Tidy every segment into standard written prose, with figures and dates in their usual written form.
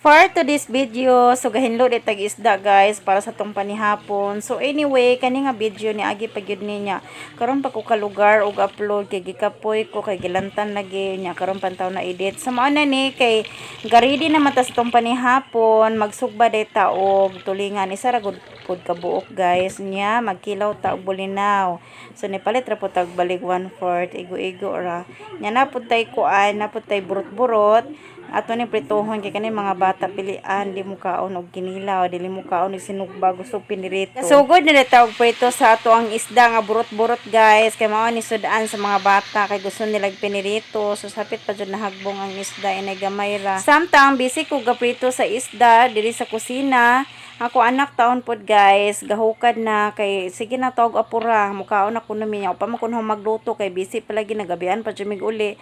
For today's video, so gahinlo di tag isda guys para sa tong panihapon. So anyway, kani nga video ni agi pagyud niya. Karon pa ko ka lugar og upload kay gikapoy ko kay gilantan lagi nya karon pantaw na edit. Sa mao na ni kay garidi na mata sa tong panihapon, magsugba data og tulingan isa ra gud pud ka buok guys nya magkilaw ta og bulinaw. So nipalit ra pud tag balig 1/4 igo-igo ra. Nya na pud tay kuan, na pud tay burot-burot. Ato ni pritohon kay kani mga bata pilian di mo kaon og kinilaw dili mo kaon og sinugba gusto pinirito. So good na tawag prito sa ato ang isda nga burot-burot guys kay mao ni sudaan sa mga bata kay gusto nila pinirito. So sapit pa jud nahagbong ang isda inay gamay ra. Samtang busy ko gaprito sa isda diri sa kusina. Ako anak taon pod guys, gahukad na kay sige na tawag apura mukaon ako na minya pa man kun magluto kay busy palagi nagabian pa jud mig uli.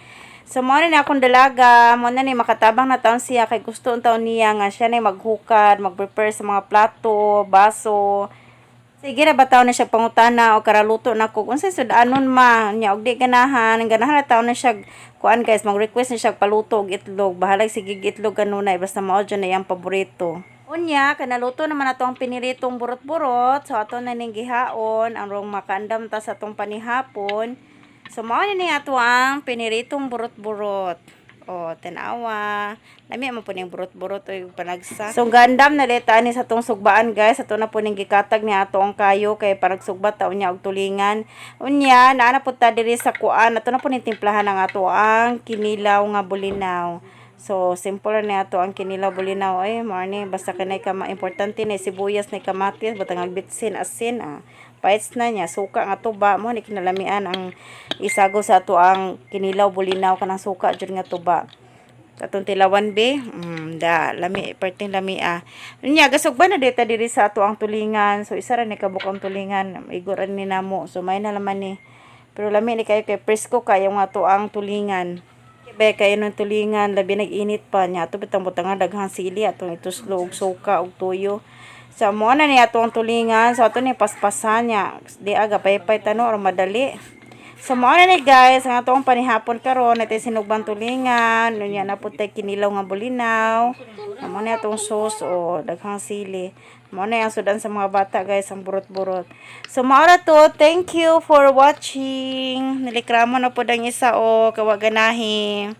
So mo na ni akong dalaga, mo na ni makatabang na taon siya kay gusto taon niya nga siya na maghukad, mag-prepare sa mga plato, baso. Sige ra bataw na siya pangutana o karaluto na ko. Unsay sudanon ma nya og di ganahan na taon na siya kuan guys, mag-request na siya paluto og itlog. Bahalag sige itlog kanunay basta mao jud na iyang paborito. Unya, kanaluto naman na itong piniritong burot-burot. So, ato na ning gihaon. Ang rong makandam ta sa itong panihapon. So, mao ni ato ang piniritong burot-burot. O, tanawa. Lami mo po ning burot-burot o yung panagsa. So, gandam na leta ni sa itong sugbaan guys. Ato na po ning gikatag ni ato ang kayo. Kay parang sugbat taon niya og tulingan. Unya, naana po ta diri sa kuan. Ato na po ning timplahan ng ato ang kinilaw nga bulinaw. So, simple na ato ang kinilaw bulinaw. Ay, morning. Basta kanay importante na sibuyas na kamatis. Batang agbitsin, asin. Paits na niya. Suka nga tuba mo. Ni kinalamian ang isago sa ato ang kinilaw bulinaw. Kanang suka dyan nga tuba. Atong tilawan be. Lami. Perting lami Nya, gasog ba na dita diri sa ato ang tulingan. So, isa rin ni kabukang tulingan. Iguran ni namo. So, may na laman ni. Pero lami ni kayo kay presko kayo nga ato ang tulingan. Be kayo ng tulingan, labi nag-init pa niya. Ito bitang butang daghang sili, atong ituslo og suka og tuyo. So, mo na niya atong tulingan. So, ato ni paspasan niya. Di aga, paypay tano, or madali. So, mo na ni guys, ang atong panihapon karon ito sinugbang tulingan. Nunya na po tayo kinilaw nga bulinaw. Mo na atong sauce o daghang sili. Mo na yung sudan sa mga bata guys, ang burot-burot. So, maura to. Thank you for watching. Nilikramo na po dang isa o kawaganahi.